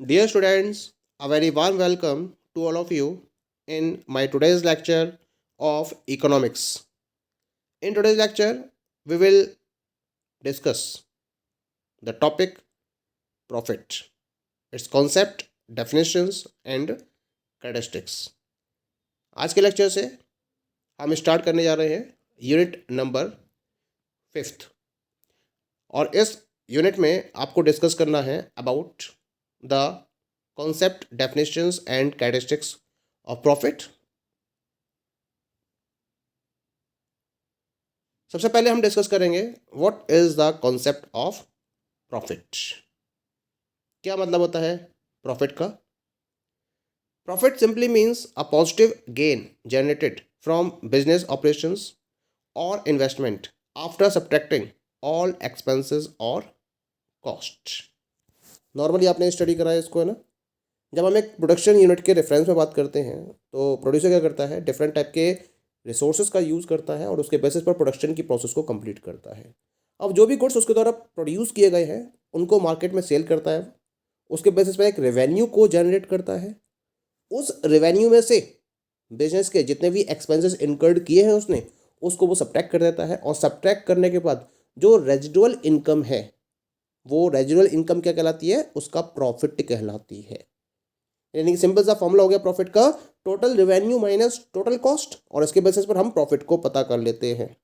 Dear students, a very warm welcome to all of you in my today's lecture of economics. In today's lecture, we will discuss the topic profit, its concept, definitions and characteristics. आज के lecture से हम start करने जा रहे हैं unit number 5th और इस यूनिट में आपको डिस्कस करना है about the concept, definitions and characteristics of profit. सबसे पहले हम डिस्कस करेंगे what is the concept of profit. क्या मतलब होता है प्रॉफिट का? Profit simply means a positive gain generated from business operations और investment after subtracting all expenses और कॉस्ट। नॉर्मली आपने स्टडी करा है इसको, है ना। जब हम एक प्रोडक्शन यूनिट के रेफरेंस में बात करते हैं तो प्रोड्यूसर क्या करता है, डिफरेंट टाइप के रिसोर्सेज का यूज़ करता है और उसके बेसिस पर प्रोडक्शन की प्रोसेस को कंप्लीट करता है। अब जो भी गुड्स उसके द्वारा प्रोड्यूस किए गए हैं उनको मार्केट में सेल करता है, उसके बेसिस पर एक रेवेन्यू को जनरेट करता है। उस रेवेन्यू में से बिजनेस के जितने भी एक्सपेंसेस इनकर्ड किए हैं उसने, उसको वो सब्ट्रैक्ट कर देता है और सब्ट्रैक्ट करने के बाद जो रेजिडुअल इनकम है वो रेजिडुअल इनकम क्या कहलाती है? उसका प्रॉफिट कहलाती है। यानी कि सिंपल सा फॉर्मूला हो गया प्रॉफिट का, total revenue minus total cost, और इसके बेसिस पर हम प्रॉफिट को पता कर लेते हैं।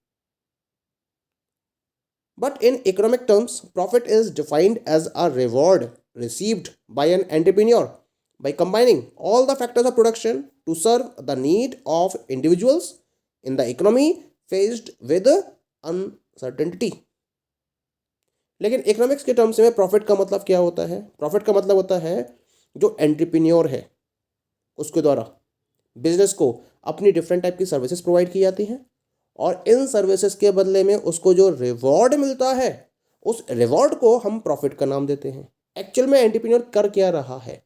But in economic terms profit is defined as a reward received by an entrepreneur by combining all the factors of production to serve the need of individuals in the economy faced with uncertainty. लेकिन economics के terms में profit का मतलब क्या होता है? Profit का मतलब होता है जो एंटरप्रेन्योर है उसके द्वारा बिजनेस को अपनी डिफरेंट टाइप की सर्विसेज प्रोवाइड की जाती हैं और इन सर्विसेज के बदले में उसको जो रिवॉर्ड मिलता है उस रिवॉर्ड को हम प्रॉफिट का नाम देते हैं। एक्चुअल में एंटरप्रेन्योर कर क्या रहा है?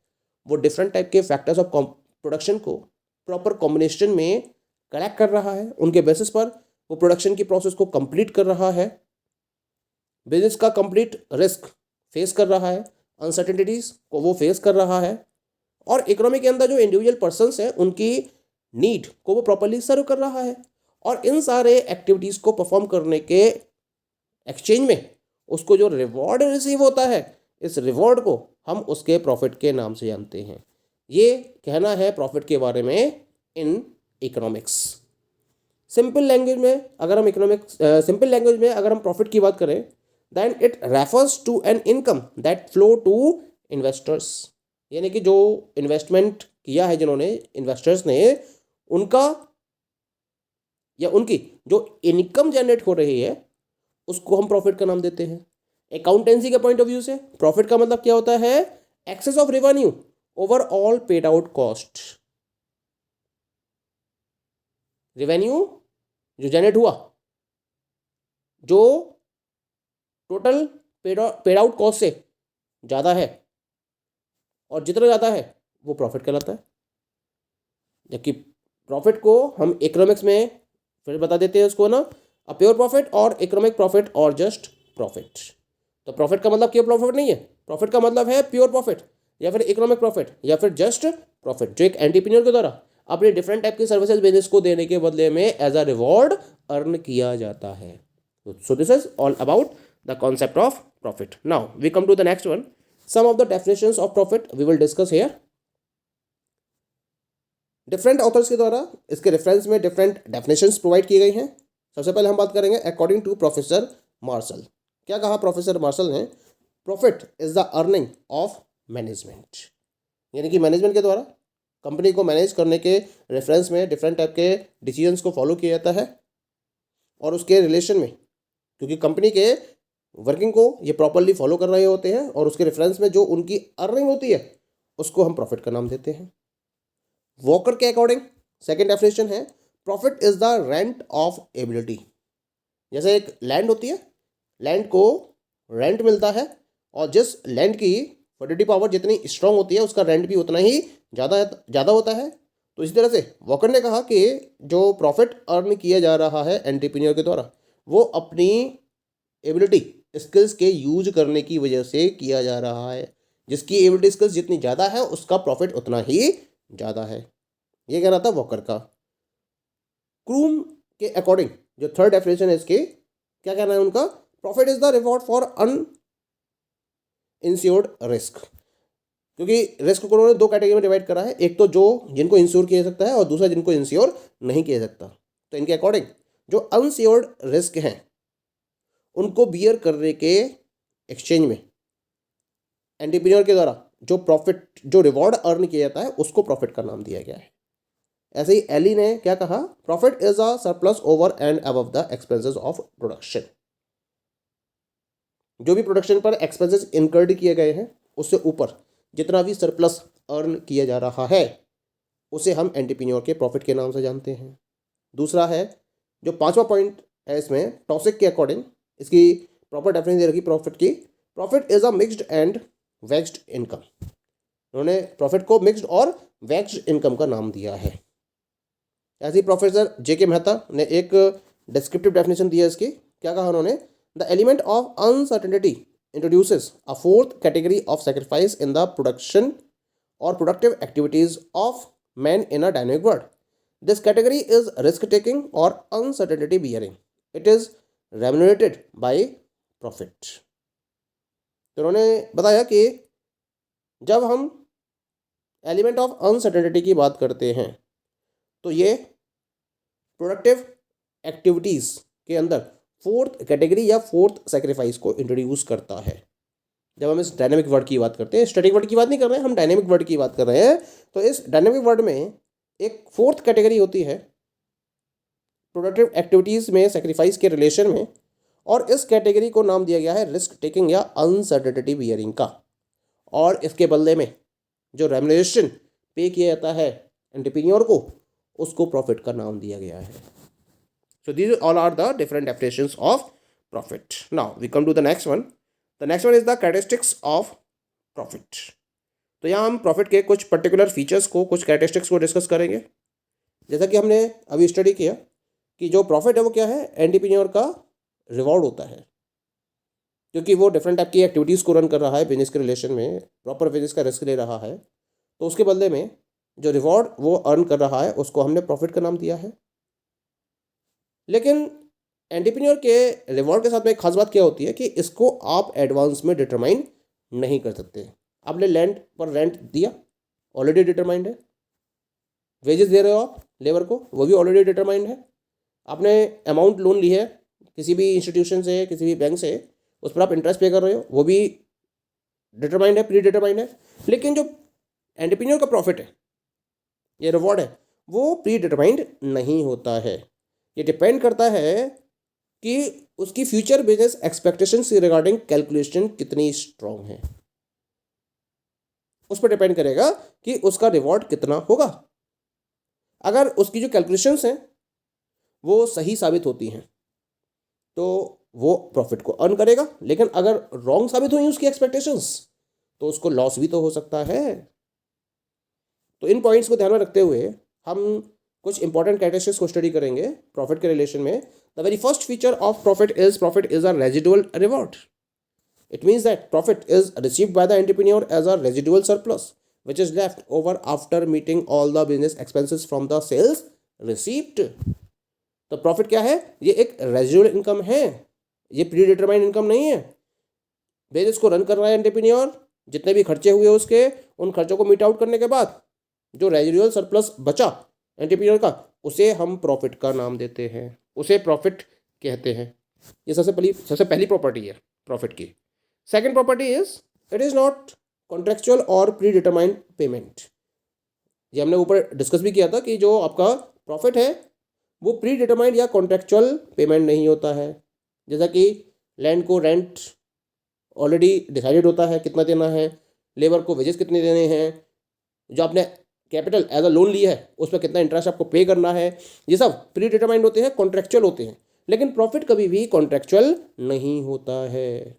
वो डिफरेंट टाइप के फैक्टर्स ऑफ प्रोडक्शन को प्रॉपर कॉम्बिनेशन में कलेक्ट कर रहा है, उनके बेसिस पर वो प्रोडक्शन की प्रोसेस को कंप्लीट कर रहा है, बिजनेस का कंप्लीट रिस्क फेस कर रहा है, अनसर्टेनिटीज को वो फेस कर रहा है और इकोनॉमी के अंदर जो इंडिविजुअल पर्सन्स हैं उनकी नीड को वो प्रॉपरली सर्व कर रहा है। और इन सारे एक्टिविटीज़ को परफॉर्म करने के एक्सचेंज में उसको जो रिवॉर्ड रिसीव होता है, इस रिवॉर्ड को हम उसके प्रॉफिट के नाम से जानते हैं। ये कहना है प्रॉफिट के बारे में इन इकोनॉमिक्स। सिंपल लैंग्वेज में अगर हम प्रॉफिट की बात करें, then it refers to an income that flow to investors. यानी कि जो इन्वेस्टमेंट किया है जिन्होंने, इन्वेस्टर्स ने, उनका या उनकी जो इनकम जनरेट हो रही है उसको हम प्रॉफिट का नाम देते हैं। अकाउंटेंसी के पॉइंट ऑफ व्यू से प्रॉफिट का मतलब क्या होता है? Excess of revenue over all paid out cost. Revenue जो जनरेट हुआ, जो टोटल पेड आउट कॉस्ट से ज़्यादा है और जितना ज़्यादा है वो प्रॉफिट कहलाता है। जबकि प्रॉफिट को हम इकोनॉमिक्स में फिर बता देते हैं उसको ना, अ प्योर प्रॉफिट और इकोनॉमिक प्रॉफिट और जस्ट प्रॉफिट। तो प्रॉफिट का मतलब प्योर प्रॉफिट नहीं है, प्रॉफिट का मतलब है प्योर प्रॉफिट या फिर इकोनॉमिक प्रॉफिट या फिर जस्ट प्रॉफिट जो एक एंटरप्रेन्योर के द्वारा अपने डिफरेंट टाइप की सर्विसेज बिजनेस को देने के बदले में एज अ रिवॉर्ड अर्न किया जाता है। So this is all about the concept of profit. Now we come to the next one, some of the definitions of profit we will discuss here. Different authors के द्वारा इसके reference में different definitions provide की गई हैं। सबसे पहले हम बात करेंगे अकॉर्डिंग टू प्रोफेसर मार्शल। क्या कहा प्रोफेसर मार्शल ने? Profit is the earning of management. यानी कि मैनेजमेंट के द्वारा कंपनी को मैनेज करने के रेफरेंस में डिफरेंट टाइप के डिसीजंस को फॉलो किया जाता है और उसके रिलेशन में, क्योंकि कंपनी के वर्किंग को ये प्रॉपरली फॉलो कर रहे होते हैं और उसके रेफरेंस में जो उनकी अर्निंग होती है उसको हम प्रॉफिट का नाम देते हैं। वॉकर के अकॉर्डिंग सेकेंड डेफिनेशन है profit is the rent of ability. जैसे एक लैंड होती है, लैंड को रेंट मिलता है और जिस लैंड की फर्टिलिटी पावर जितनी स्ट्रांग होती है उसका रेंट भी उतना ही ज़्यादा होता है। तो इसी तरह से वॉकर ने कहा कि जो प्रॉफिट अर्न किया जा रहा है एंटरप्रेन्योर के द्वारा वो अपनी एबिलिटी, स्किल्स के यूज करने की वजह से किया जा रहा है। जिसकी एबिलिटी स्किल्स जितनी ज़्यादा है उसका प्रॉफिट उतना ही ज़्यादा है। ये कहना था वॉकर का। क्रूम के अकॉर्डिंग जो थर्ड डेफिनेशन है इसके, क्या कहना है उनका, profit is the reward for on insured risk. क्योंकि रिस्क को उन्होंने दो कैटेगरी में डिवाइड करा है, एक तो जो जिनको इंश्योर किया जा सकता है और दूसरा जिनको इंश्योर नहीं किया जा सकता। तो इनके अकॉर्डिंग जो अनश्योर्ड रिस्क हैं उनको बियर करने के एक्सचेंज में एंटरप्रेन्योर के द्वारा जो प्रॉफिट, जो रिवॉर्ड अर्न किया जाता है उसको प्रॉफिट का नाम दिया गया है। ऐसे ही एली ने क्या कहा, profit is a surplus over and above the expenses of production. जो भी प्रोडक्शन पर एक्सपेंसेस इनकर्ड किए गए हैं उससे ऊपर जितना भी सरप्लस अर्न किया जा रहा है उसे हम एंटरप्रेन्योर के प्रॉफिट के नाम से जानते हैं। दूसरा है, जो पांचवा पॉइंट है इसमें, टॉसिक के अकॉर्डिंग इसकी प्रॉपर डेफिनेशन दे रखी प्रॉफिट की, profit is a mixed and vexed income. उन्होंने प्रॉफिट को मिक्स्ड और वेक्स्ड इनकम का नाम दिया है। ऐसे ही प्रोफेसर जे.के. मेहता ने एक डिस्क्रिप्टिव डेफिनेशन दिया इसकी, क्या कहा उन्होंने, the element of uncertainty introduces a fourth category of sacrifice in the production or productive activities of man in a dynamic world. This category is risk taking or uncertainty bearing. It is remunerated by profit. तो उन्होंने बताया कि जब हम element of uncertainty की बात करते हैं तो ये प्रोडक्टिव एक्टिविटीज़ के अंदर फोर्थ कैटेगरी या फोर्थ सेक्रीफाइस को इंट्रोड्यूस करता है। जब हम इस डायनेमिक वर्ड की बात करते हैं, स्टैटिक वर्ड की बात नहीं कर रहे हैं, हम डायनेमिक वर्ड की बात कर रहे हैं, तो इस डायनेमिक वर्ड में एक फोर्थ कैटेगरी होती है प्रोडक्टिव एक्टिविटीज़ में सेक्रीफाइस के रिलेशन में, और इस कैटेगरी को नाम दिया गया है रिस्क टेकिंग या अनसर्टेनिटी बियरिंग का। और इसके बदले में जो रेम्युनरेशन पे किया जाता है एंटरप्रेन्योर को, उसको प्रॉफिट का नाम दिया गया है। So these all are the different definitions of profit. Now we come to the next one. The next one is the characteristics of profit. तो यहाँ हम प्रॉफिट के कुछ पर्टिकुलर फीचर्स को, कुछ कैरेक्टरिस्टिक्स को डिस्कस करेंगे। जैसा कि हमने अभी स्टडी किया कि जो प्रॉफिट है वो क्या है, एंटरप्रेन्योर का रिवॉर्ड होता है, क्योंकि वो डिफरेंट टाइप की एक्टिविटीज़ को रन कर रहा है बिजनेस के रिलेशन में, प्रॉपर बिजनेस का रिस्क ले रहा है, तो उसके बदले में जो रिवॉर्ड वो अर्न कर रहा है उसको हमने प्रॉफिट का नाम दिया है। लेकिन एंटरप्रेन्योर के रिवॉर्ड के साथ में एक खास बात क्या होती है कि इसको आप एडवांस में डिटरमाइन नहीं कर सकते। आपने लैंड पर रेंट दिया, ऑलरेडी डिटरमाइंड है। वेजेस दे रहे हो आप लेबर को, वो भी ऑलरेडी डिटरमाइंड है। आपने अमाउंट लोन ली है किसी भी इंस्टीट्यूशन से, किसी भी बैंक से, उस पर आप इंटरेस्ट पे कर रहे हो, वो भी डिटरमाइंड है, प्री डिटरमाइंड है। लेकिन जो एंटरप्रेन्योर का प्रॉफिट है, ये रिवॉर्ड है, वो प्री डिटरमाइंड नहीं होता है। ये डिपेंड करता है कि उसकी future business expectations regarding calculation कितनी स्ट्रांग है, उस पर डिपेंड करेगा कि उसका रिवॉर्ड कितना होगा। अगर उसकी जो कैलकुलेशंस हैं वो सही साबित होती हैं तो वो प्रॉफिट को अर्न करेगा, लेकिन अगर रॉन्ग साबित हुई उसकी एक्सपेक्टेशंस तो उसको लॉस भी तो हो सकता है। तो इन पॉइंट्स को ध्यान में रखते हुए हम कुछ इंपॉर्टेंट कैरेक्टरिस्टिक्स को स्टडी करेंगे प्रॉफिट के रिलेशन में। The very first feature of profit is a residual reward. It means that profit is received by the entrepreneur as a residual surplus which is left over after meeting all the business expenses from the sales received। तो profit क्या है, ये एक residual income है, ये pre determined income नहीं है। Business को रन कर रहा है एंटरप्रेन्योर, जितने भी खर्चे हुए उसके, उन खर्चों को मीट आउट करने के बाद जो रेजिडुअल सरप्लस बचा एंटरप्रेन्योर का, उसे हम प्रॉफिट का नाम देते हैं, उसे प्रॉफिट कहते हैं। ये सबसे पहली प्रॉपर्टी है प्रॉफिट की। Second property is it is not contractual और प्री डिटरमाइंड पेमेंट। ये हमने ऊपर डिस्कस भी किया था कि जो आपका प्रॉफिट है वो प्री डिटरमाइंड या कॉन्ट्रेक्चुअल पेमेंट नहीं होता है। जैसा कि लैंड को रेंट ऑलरेडी डिसाइडेड होता है कितना देना है, लेबर को वेजेस कितने देने हैं, जो आपने कैपिटल एज अ लोन लिया है उस पर कितना इंटरेस्ट आपको पे करना है, ये सब प्री डिटरमाइंड होते हैं, कॉन्ट्रेक्चुअल होते हैं। लेकिन प्रॉफिट कभी भी कॉन्ट्रेक्चुअल नहीं होता है,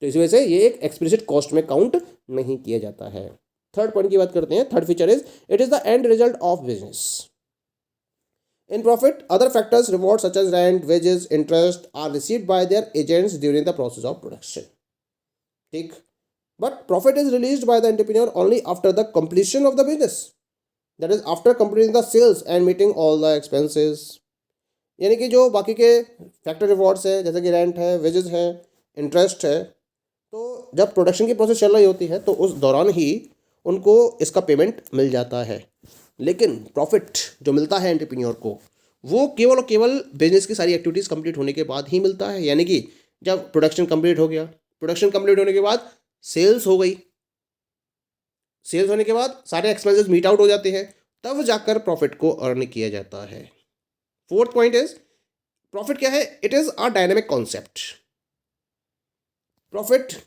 तो इस वजह से ये एक एक्सप्लिसिट कॉस्ट में काउंट नहीं किया जाता है। थर्ड पॉइंट की बात करते हैं। Third feature is it is the end result of business. In profit other factors reward such as rent, wages, interest are received by their agents during the process of production. ठीक, but profit is released by the entrepreneur only after the completion of the business, that is after completing the sales and meeting all the expenses. यानी कि जो बाकी के factor rewards है, जैसे कि rent है, वेजेस है, इंटरेस्ट है, तो जब प्रोडक्शन की प्रोसेस चल रही होती है तो उस दौरान ही उनको इसका पेमेंट मिल जाता है। लेकिन प्रॉफिट जो मिलता है एंटरप्रेन्योर को, वो केवल और केवल बिजनेस की सारी एक्टिविटीज़ कंप्लीट होने के बाद ही मिलता है। यानी कि जब प्रोडक्शन कंप्लीट हो गया, प्रोडक्शन कंप्लीट होने के बाद सेल्स हो गई, सेल्स होने के बाद सारे एक्सपेंसेस मीट आउट हो जाते हैं, तब जाकर प्रॉफिट को अर्न किया जाता है। फोर्थ पॉइंट इज, प्रॉफिट क्या है? It is a dynamic concept. Profit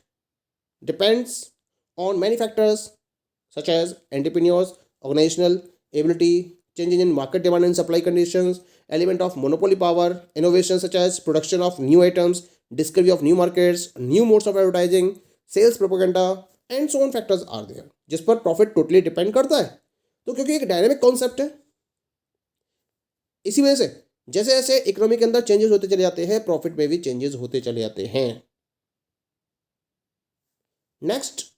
depends on many factors such as entrepreneurs organizational ability, changing in market demand and supply conditions, element of monopoly power, innovation such as production of new items, discovery of new markets, new modes of advertising, sales propaganda and so on factors are there जिस पर profit totally depend करता है। तो क्योंकि एक dynamic concept है, इसी वजह से जैसे जैसे इकोनॉमी के अंदर चेंजेस होते चले जाते हैं, प्रॉफिट में भी चेंजेस होते चले जाते हैं। Next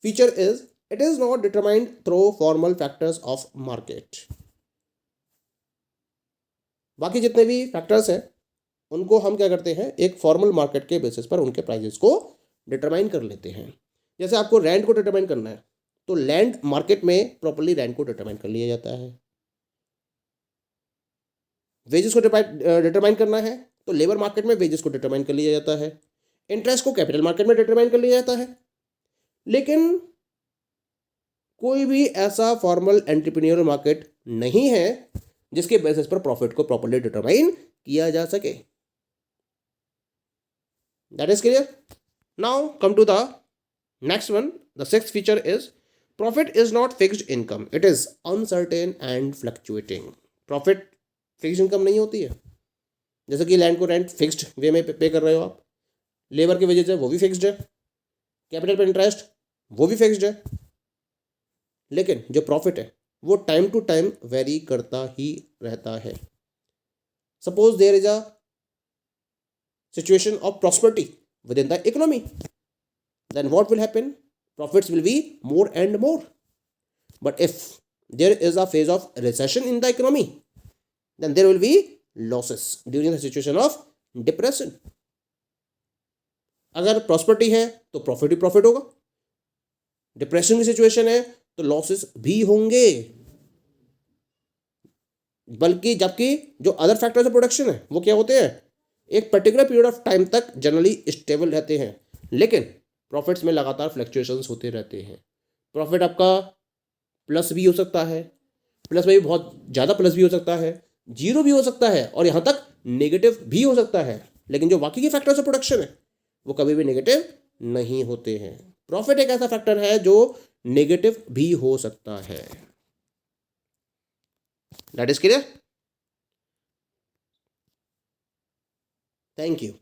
feature is, it is not determined through formal factors of market। बाकी जितने भी फैक्टर्स हैं उनको हम क्या करते हैं, एक फॉर्मल मार्केट के बेसिस पर उनके प्राइजेस को डिटरमाइन कर लेते हैं। जैसे आपको रेंट को डिटरमाइन करना है तो लैंड मार्केट में प्रॉपर्ली रेंट को डिटरमाइन कर लिया जाता है। वेजेस को डिटरमाइन करना है तो लेबर मार्केट में वेजेस को डिटरमाइन कर लिया जाता है। इंटरेस्ट को कैपिटल मार्केट में डिटरमाइन कर लिया जाता है। लेकिन कोई भी ऐसा फॉर्मल एंटरप्रेन्योरल मार्केट नहीं है जिसके बेसिस पर प्रॉफिट को प्रॉपर्ली डिटरमाइन किया जा सके। That is clear. Now come to the next one. The sixth feature is, profit is not fixed income, it is uncertain and fluctuating. Profit fixed income नहीं होती है। जैसे कि लैंड को रेंट फिक्स्ड वे में पे कर रहे हो आप, लेबर की वजह से वो भी फिक्स्ड है, कैपिटल पर इंटरेस्ट वो भी फिक्स्ड है। लेकिन जो प्रॉफिट है वो टाइम टू टाइम वेरी करता ही रहता है। Suppose there is a situation of prosperity within the economy, then what will happen? Profits will be more and more. But if there is a phase of recession in the economy, then there will be losses during the situation of depression. अगर prosperity है तो profit ही profit होगा, depression की situation है तो losses भी होंगे। बल्कि जबकि जो अदर फैक्टर्स ऑफ प्रोडक्शन है वो क्या होते हैं, एक पर्टिकुलर पीरियड ऑफ टाइम तक जनरली स्टेबल रहते हैं। लेकिन प्रॉफिट्स में लगातार फ्लक्चुएशंस होते रहते हैं। प्रॉफिट आपका प्लस भी हो सकता है, प्लस में भी बहुत ज़्यादा प्लस भी हो सकता है, जीरो भी हो सकता है, और यहाँ तक नेगेटिव भी हो सकता है। लेकिन जो बाकी के फैक्टर्स ऑफ प्रोडक्शन है वो कभी भी नेगेटिव नहीं होते हैं। प्रॉफिट एक ऐसा फैक्टर है जो नेगेटिव भी हो सकता है। That is clear. Thank you.